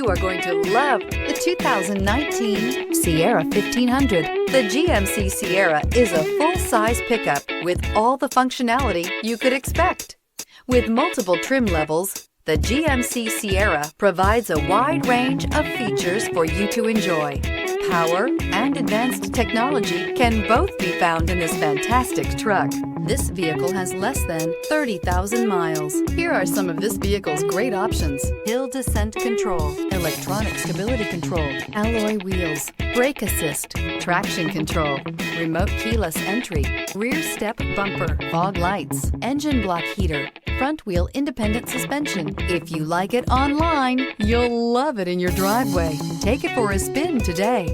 You are going to love the 2019 Sierra 1500. The GMC Sierra is a full-size pickup with all the functionality you could expect. With multiple trim levels, the GMC Sierra provides a wide range of features for you to enjoy. Power and advanced technology can both be found in this fantastic truck. This vehicle has less than 30,000 miles. Here are some of this vehicle's great options: hill descent control, electronic stability control, alloy wheels, brake assist, traction control, remote keyless entry, rear step bumper, fog lights, engine block heater, front wheel independent suspension. If you like it online, you'll love it in your driveway. Take it for a spin today.